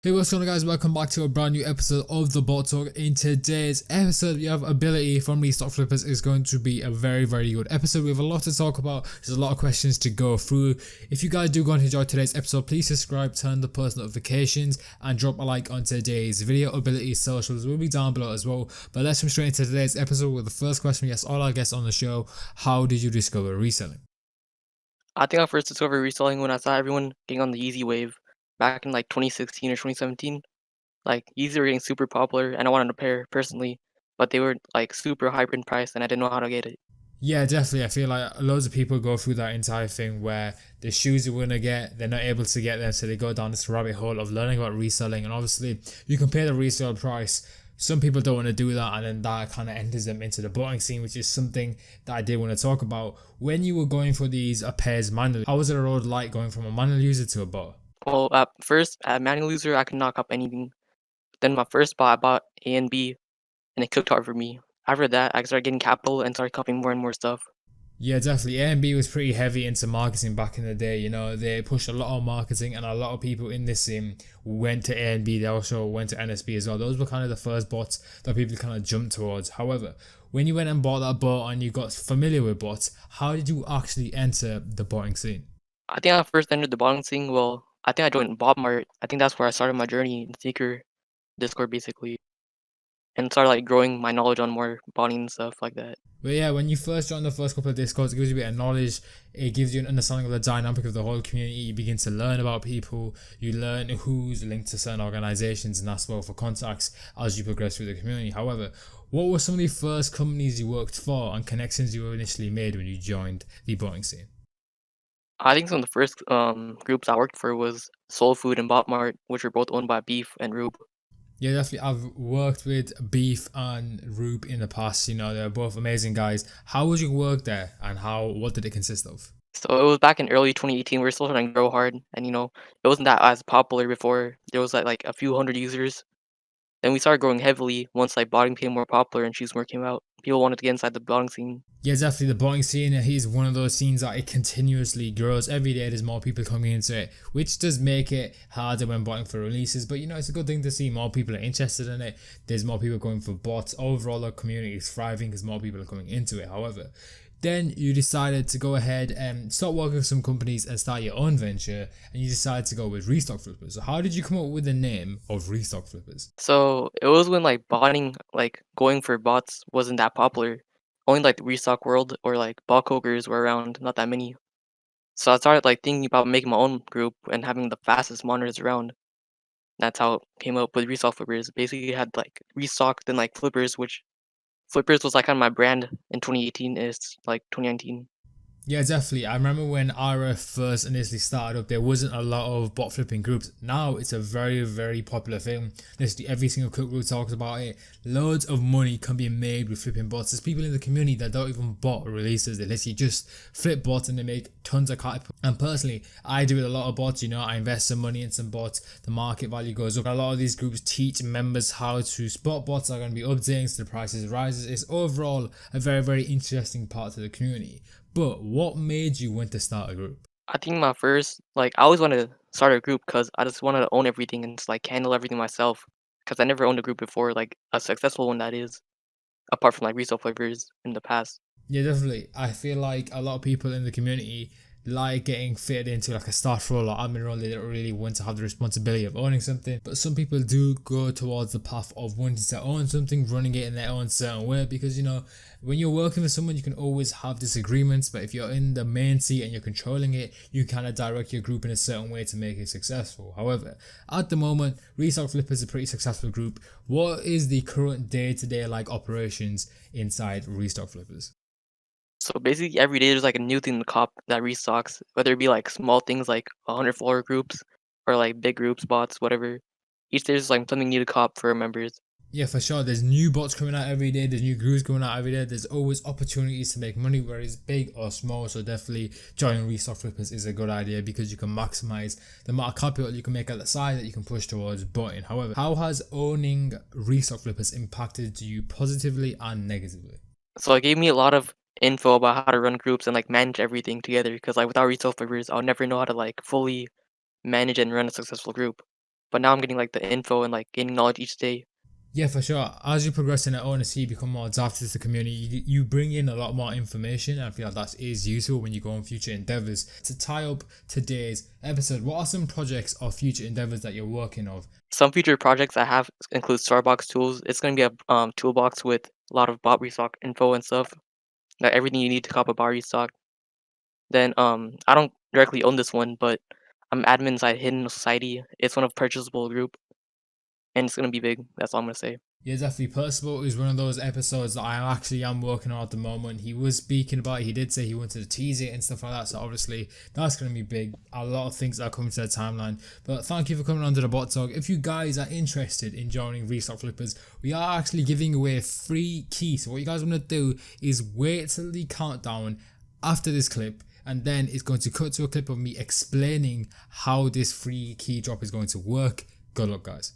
Hey, what's going on, guys? Welcome back to a brand new episode of TheBotTalk. In today's episode, we have ability from Restockflippers. Is going to be a very good episode. We have a lot to talk about. There's a lot of questions to go through. If you guys do go and enjoy today's episode, please subscribe, turn the post notifications, and drop a like on today's video. Ability socials will be down below as well. But let's jump straight into today's episode with the first question. Yes, all our guests on the show. How did you discover reselling? I think I first discovered reselling when I saw everyone getting on the Yeezy wave back in like 2016 or 2017. Like Yeezy were getting super popular and I wanted a pair personally, but they were like super hyper in price and I didn't know how to get it. Yeah, definitely. I feel like loads of people go through that entire thing where the shoes you want to get, they're not able to get them, so they go down this rabbit hole of learning about reselling. And obviously, you compare the resale price. Some people don't want to do that, and then that kind of enters them into the botting scene, which is something that I did want to talk about. When you were going for these pairs manually, how was the road like going from a manual user to a bot? Well, at first, at manual user, I could knock up anything. Then my first spot, I bought A and B and it cooked hard for me. After that, I started getting capital and started copying more and more stuff. Yeah, definitely. A&B was pretty heavy into marketing back in the day. They pushed a lot of marketing, and a lot of people in this sim went to A&B. They also went to NSB as well. Those were kind of the first bots that people kind of jumped towards. However, when you went and bought that bot and you got familiar with bots, how did you actually enter the botting scene? I think I first entered the bottom scene. Well, I think I joined Botmart. I think that's where I started my journey in Seeker Discord basically. And started like growing my knowledge on more botting and stuff like that. But yeah, when you first join the first couple of discords, it gives you a bit of knowledge. It gives you an understanding of the dynamic of the whole community. You begin to learn about people. You learn who's linked to certain organizations and ask for contacts as you progress through the community. However, what were some of the first companies you worked for and connections you initially made when you joined the botting scene? I think some of the first groups I worked for was Soul Food and Botmart, which were both owned by Beef and Rube. Yeah, definitely. I've worked with Beef and Roop in the past. They're both amazing guys. How was your work there, and what did it consist of? So it was back in early 2018. We were still trying to grow hard, and it wasn't that as popular before. There was like a few hundred users. Then we started growing heavily once like botting became more popular and shoes more came out. People wanted to get inside the botting scene. Yeah, definitely the botting scene. He's one of those scenes that it continuously grows every day. There's more people coming into it, which does make it harder when botting for releases. But it's a good thing to see more people are interested in it. There's more people going for bots. Overall, the community is thriving because more people are coming into it. However, then you decided to go ahead and stop working with some companies and start your own venture, and you decided to go with Restockflippers. So how did you come up with the name of Restockflippers? So it was when like botting, like going for bots wasn't that popular. Only like the Restock World or like bot cokers were around, not that many. So I started like thinking about making my own group and having the fastest monitors around. That's how it came up with Restockflippers. Basically, it had like Restock, then like Flippers, which Flippers was like on my brand in 2018. Is like 2019. Yeah, definitely. I remember when RF first initially started up, there wasn't a lot of bot flipping groups. Now it's a very popular thing. Literally every single cook group talks about it. Loads of money can be made with flipping bots. There's people in the community that don't even bot releases. They literally just flip bots and they make tons of capital. And personally, I do it a lot of bots. I invest some money in some bots. The market value goes up. A lot of these groups teach members how to spot bots that are going to be updating so the prices rises. It's overall a very interesting part to the community. But what made you want to start a group? I think my first like I always wanted to start a group because I just wanted to own everything and just like handle everything myself. Because I never owned a group before, like a successful one that is, apart from like resale flavors in the past. Yeah, definitely. I feel like a lot of people in the community like getting fitted into like a staff role or admin role. They don't really want to have the responsibility of owning something. But some people do go towards the path of wanting to own something, running it in their own certain way. Because when you're working with someone, you can always have disagreements. But if you're in the main seat and you're controlling it, you kind of direct your group in a certain way to make it successful. However, at the moment, Restockflippers is a pretty successful group. What is the current day-to-day like operations inside Restockflippers? So basically, every day there's like a new thing to cop that restocks, whether it be like small things like 100 follower groups or like big groups, bots, whatever. Each day there's like something new to cop for our members. Yeah, for sure. There's new bots coming out every day. There's new groups coming out every day. There's always opportunities to make money, whether it's big or small. So definitely joining Restockflippers is a good idea because you can maximize the amount of capital you can make at the side that you can push towards botting. However, how has owning Restockflippers impacted you positively and negatively? So it gave me a lot of info about how to run groups and like manage everything together. Because like without resale flavors, I'll never know how to like fully manage and run a successful group. but now I'm getting like the info and like gaining knowledge each day. Yeah, for sure. As you progress in it, I want to see you become more adapted to the community. You bring in a lot more information. And I feel like that is useful when you go on future endeavors. To tie up today's episode, what are some projects or future endeavors that you're working on? Some future projects I have include Starbucks tools. It's gonna be a toolbox with a lot of bot restock info and stuff, like everything you need to cop a bot restock. Then I don't directly own this one, but I'm admin inside Hidden Society. It's one of purchasable group, and it's gonna be big. That's all I'm gonna say. Yeah, definitely. Percival is one of those episodes that I actually am working on at the moment. He was speaking about it. He did say he wanted to tease it and stuff like that. So obviously that's going to be big. A lot of things are coming to the timeline. But thank you for coming on to the Bot Talk. If you guys are interested in joining Restockflippers, we are actually giving away a free key. So what you guys want to do is wait till the countdown after this clip. And then it's going to cut to a clip of me explaining how this free key drop is going to work. Good luck, guys.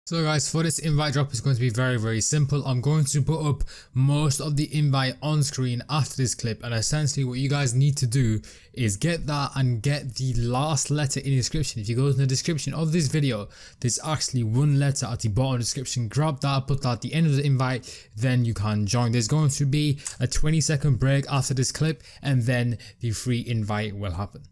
So guys, for this invite drop, it's going to be very simple. I'm going to put up most of the invite on screen after this clip, and essentially what you guys need to do is get that and get the last letter in the description. If you go to the description of this video, there's actually one letter at the bottom of the description. Grab that, put that at the end of the invite, then you can join. There's going to be a 20-second break after this clip, and then the free invite will happen.